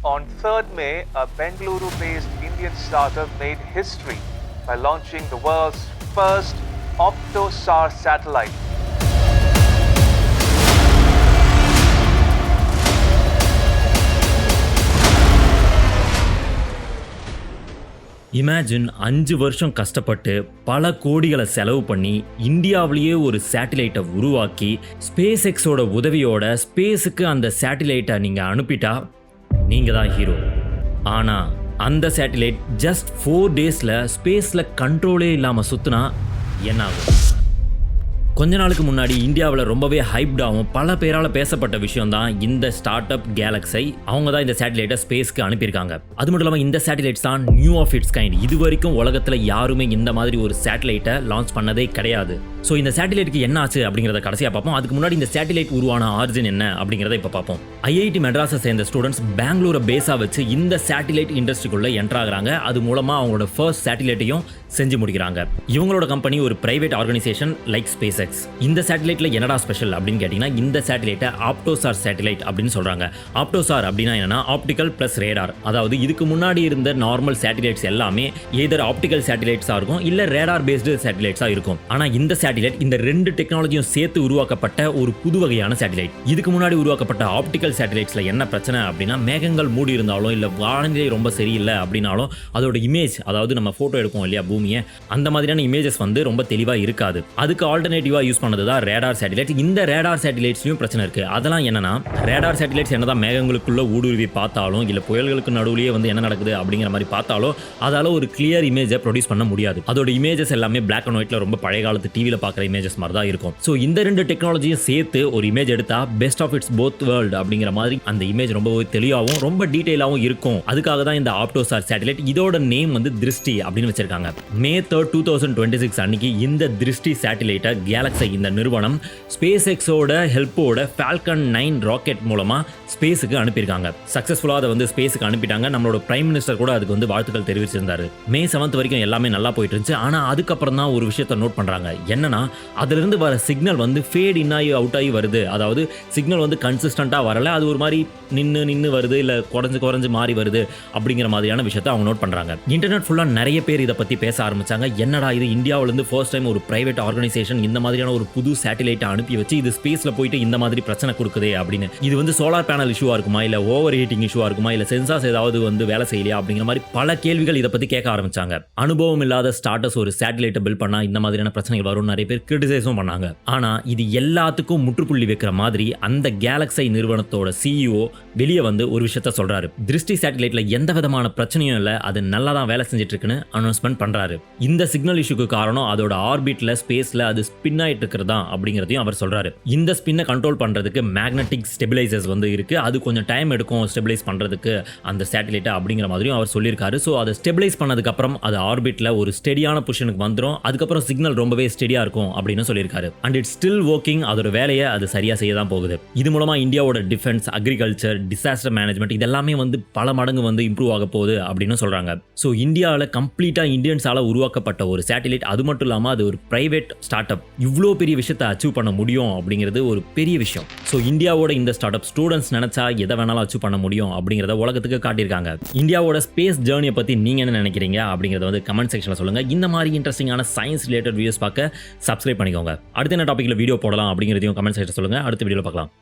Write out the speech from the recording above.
On 3rd May, a Bengaluru-based Indian startup made history by launching the world's first OptoSAR satellite. Imagine 5 வருஷம் கஷ்டப்பட்டு பல கோடிகளை செலவு பண்ணி இந்தியாவிலேயே ஒரு சேட்டிலைட்டை உருவாக்கி ஸ்பேஸ் எக்ஸோட உதவியோட ஸ்பேஸுக்கு அந்த சேட்டிலைட்டை நீங்கள் அனுப்பிட்டா நீங்கள் தான் ஹீரோ. ஆனால் அந்த சேட்டிலைட் ஜஸ்ட் 4 டேஸில் ஸ்பேஸில் கண்ட்ரோலே இல்லாமல் சுற்றினா என்ன ஆகும்? கொஞ்ச நாளுக்கு முன்னாடி இந்தியாவில் ரொம்பவே ஹைப்டாகவும் பல பேரால் பேசப்பட்ட விஷயம் தான் இந்த ஸ்டார்ட் அப் கேலக்ஸை. அவங்க தான் இந்த சேட்டிலைட்டை ஸ்பேஸ்க்கு அனுப்பியிருக்காங்க. அது மட்டும் இல்லாமல் இந்த சேட்டிலைட்ஸ் தான் நியூ ஆஃப் இட்ஸ் கைண்ட். இது வரைக்கும் உலகத்தில் யாருமே இந்த மாதிரி ஒரு சேட்டிலைட்டை லான்ச் பண்ணதே கிடையாது. ஸோ இந்த சேட்டிலைட்டுக்கு என்ன ஆச்சு அப்படிங்கிறத கடைசியாக பார்ப்போம். அதுக்கு முன்னாடி இந்த சேட்டிலைட் உருவான ஆரிஜின் என்ன அப்படிங்கிறத இப்போ பார்ப்போம். ஐஐடி மெட்ராஸை சேர்ந்த ஸ்டூடெண்ட்ஸ் பெங்களூரை பேஸாக வச்சு இந்த சேட்டிலைட் இண்டஸ்ட்ரிக்குள்ளே என்டர் ஆகுறாங்க. அது மூலமாக அவங்களோட ஃபர்ஸ்ட் சேட்டிலைட்டையும் செஞ்சு முடிக்கிறாங்க. இவங்களோட கம்பெனி ஒரு private organisation like space X. இந்த சேட்டிலைட்ல என்னடா ஸ்பெஷல் அப்படின்னு கேட்டிங்கன்னா, இந்த சேட்டிலைட்டை ஆப்டோசார் சேட்டிலைட் அப்படின்னு சொல்கிறாங்க. ஆப்டோசார் அப்படின்னா என்னன்னா ஆப்டிக்கல் ப்ளஸ் ரேடார். அதாவது இதுக்கு முன்னாடி இருந்த நார்மல் சேட்டிலைட்ஸ் எல்லாமே எதர் ஆப்டிக்கல் சேட்டிலைட்ஸாக இருக்கும் இல்லை ரேடார் பேஸ்டு சேட்டிலைட்ஸாக இருக்கும். ஆனால் இந்த சேட்டிலைட் இந்த 2 டெக்னாலஜியும் சேர்த்து உருவாக்கப்பட்ட ஒரு புது வகையான சேட்டிலைட். இதுக்கு முன்னாடி உருவாக்கப்பட்ட ஆப்டிக்கல் சேட்டிலைட்ஸ்ல என்ன பிரச்சனை அப்படின்னா, மேகங்கள் மூடி இருந்தாலும் இல்லை வானிலை ரொம்ப சரியில்லை அப்படின்னாலும் அதோட இமேஜ், அதாவது நம்ம ஃபோட்டோ எடுப்போம் இல்லையா பூமியை, அந்த மாதிரியான இமேஜஸ் வந்து ரொம்ப தெளிவாக இருக்காது. அதுக்கு ஆல்டர்னேட்டிவாக யூஸ் பண்ணது தான் ரேடார் சேட்டிலைட். இந்த ரேடார் சேட்டிலைட்ஸ்லையும் பிரச்சனை இருக்குது. அதெல்லாம் என்னன்னா, ரேடார் சேட்டிலைட்ஸ் என்னதான் மேகங்களுக்குள்ள ஊடுருவி பார்த்தாலும் இல்லை புயல்களுக்கு நடுவுலேயே வந்து என்ன நடக்குது அப்படிங்கிற மாதிரி பார்த்தாலும் அதால் ஒரு கிளியர் இமேஜை ப்ரொடியூஸ் பண்ண முடியாது. அதோட இமேஜஸ் எல்லாமே பிளாக் அண்ட் ஒயிட்ல ரொம்ப பழைய காலத்து டிவியில் பார்க்குற இமேஜஸ் மாதிரி தான் இருக்கும். ஸோ இந்த 2 டெக்னாலஜியும் சேர்த்து ஒரு இமேஜ் எடுத்தா best of its both world அப்படிங்கிற மாதிரி அந்த இமேஜ் ரொம்பவே தெளிவாகவும் ரொம்ப டீட்டெயிலாகவும் இருக்கும். அதுக்காக தான் இந்த ஆப்டோசார் சேட்டிலைட். இதோட நேம் வந்து திருஷ்டி அப்படின்னு வச்சிருக்காங்க. May 3, 2026 அன்னைக்கு இந்த திருஷ்டி சேட்டிலைட்டை கேலக்ஸி இந்த நிறுவனம் ஸ்பேஸ் எக்ஸோட ஹெல்ப்போட ஃபால்கன் 9 ராக்கெட் மூலமா ஸ்பேஸுக்கு அனுப்பியிருக்காங்க. சக்சஸ்ஃபுல்லாக அதை வந்து ஸ்பேஸுக்கு அனுப்பிட்டாங்க. நம்மளோட பிரைம் மினிஸ்டர் கூட அதுக்கு வந்து வாழ்த்துக்கள் தெரிவிச்சிருந்தாரு. May 7 வரைக்கும் எல்லாமே நல்லா போயிட்டு இருந்துச்சு. ஆனால் அதுக்கப்புறம் தான் ஒரு விஷயத்தை நோட் பண்ணுறாங்க. என்னன்னா, அதிலிருந்து வர சிக்னல் வந்து ஃபேட் இன் ஆகி அவுட் ஆகி வருது. அதாவது சிக்னல் வந்து கன்சிஸ்டண்ட்டாக வரல, அது ஒரு மாதிரி நின்று வருது, இல்லை குறைஞ்சு மாறி வருது அப்படிங்கிற மாதிரியான விஷயத்தை அவங்க நோட் பண்ணுறாங்க. இன்டர்நெட் ஃபுல்லாக நிறைய பேர் இதை பற்றி பேச ஆரம்பிச்சாங்க. என்னடா இது, இந்தியாவிலேருந்து ஃபர்ஸ்ட் டைம் ஒரு பிரைவேட் ஆர்கனைசேஷன் இந்த மாதிரியான ஒரு புது சேட்டிலைட்டை அனுப்பி வச்சு இது ஸ்பேஸில் போயிட்டு இந்த மாதிரி பிரச்சனை கொடுக்குதே அப்படின்னு. இது வந்து சோலார் பேனல் இஷ்யூவாக இருக்குமா, இல்லை ஓவர் ஹீட்டிங் இஷ்யூவாக இருக்குமா, இல்லை சென்சார்ஸ் ஏதாவது வந்து வேலை செய்யலையா அப்படிங்கிற மாதிரி பல கேள்விகள் இதை பற்றி கேட்க ஆரம்பிச்சாங்க. அனுபவம் இல்லாத ஸ்டார்டர்ஸ் ஒரு சேட்டிலைட்டை பில்ட் பண்ணால் இந்த மாதிரியான பிரச்சனைகள் வரும் நிறைய பேர் கிரிட்டிசைஸும் பண்ணாங்க. ஆனால் இது எல்லாத்துக்கும் முற்றுப்புள்ளி வைக்கிற மாதிரி அந்த கேலக்ஸி நிறுவனத்தோட சிஇஓ வெளியே வந்து ஒரு விஷயத்த சொல்றாரு. திருஷ்டி சேட்டிலைட்ல எந்த விதமான பிரச்சனையும் இல்லை, அது நல்லா தான் வேலை செஞ்சுட்டு இருக்குன்னு அனௌன்ஸ்மெண்ட் பண்றாரு. இந்த சிக்னல் இஷ்யூக்கு காரணம் அதோட ஆர்பிட்ல ஸ்பேஸ்ல அது ஸ்பின் ஆயிட்டு இருக்கிறதா அப்படிங்கிறதையும் அவர் சொல்றாரு. இந்த ஸ்பின்னை கண்ட்ரோல் பண்றதுக்கு மேக்னெட்டிக் ஸ்டெபிலைசர்ஸ் வந்து இருக்கு. அது கொஞ்சம் டைம் எடுக்கும் ஸ்டெபிலைஸ் பண்றதுக்கு அந்த சேட்டிலைட்டை அப்படிங்கிற மாதிரியும் அவர் சொல்லியிருக்காரு. ஸோ அதை ஸ்டெபிலைஸ் பண்ணதுக்கு அப்புறம் அது ஆர்பிட்ல ஒரு ஸ்டெடியான பொசிஷனுக்கு வந்துடும். அதுக்கப்புறம் சிக்னல் ரொம்பவே ஸ்டெடியா இருக்கும் அப்படின்னு சொல்லியிருக்காரு. And it's still working. அதோட வேலையை அது சரியா செய்ய தான் போகுது. இது மூலமா இந்தியாவோட டிஃபென்ஸ், அக்ரிகல்ச்சர், டிசாஸ்டர் மேனேஜ்மெண்ட் இதெல்லாமே வந்து பல மடங்கு வந்து இம்ப்ரூவ் ஆக போகுது அப்படின்னு சொல்றாங்க. ஸோ இந்தியாவில் கம்ப்ளீட்டா இந்தியன்ஸால உருவாக்கப்பட்ட ஒரு சேட்டிலைட். அது மட்டும் இல்லாமல் அது ஒரு பிரைவேட் ஸ்டார்ட் அப் இவ்வளோ பெரிய விஷயத்தை அச்சீவ் பண்ண முடியும் அப்படிங்கிறது ஒரு பெரிய விஷயம். ஸோ இந்தியாவோட இந்த ஸ்டார்ட் அப் ஸ்டூடெண்ட்ஸ் நினைச்சா எதை வேணாலும் அச்சீவ் பண்ண முடியும் அப்படிங்கிறத உலகத்துக்கு காட்டியிருக்காங்க. இந்தியாவோட ஸ்பேஸ் ஜேர்னியை பத்தி நீங்க என்ன நினைக்கிறீங்க அப்படிங்கிறத வந்து கமெண்ட் செக்ஷன்ல சொல்லுங்க. இந்த மாதிரி இன்ட்ரெஸ்டிங்கான சயின்ஸ் ரிலேட்டட் வீடியோஸ் பார்க்க சப்ஸ்கிரைப் பண்ணிக்கோங்க. அடுத்த என்ன டாபிக்ல வீடியோ போடலாம் அப்படிங்கிறதையும் கமெண்ட் செக்ஷன்ல சொல்லுங்க. அடுத்த வீடியோல பார்க்கலாம்.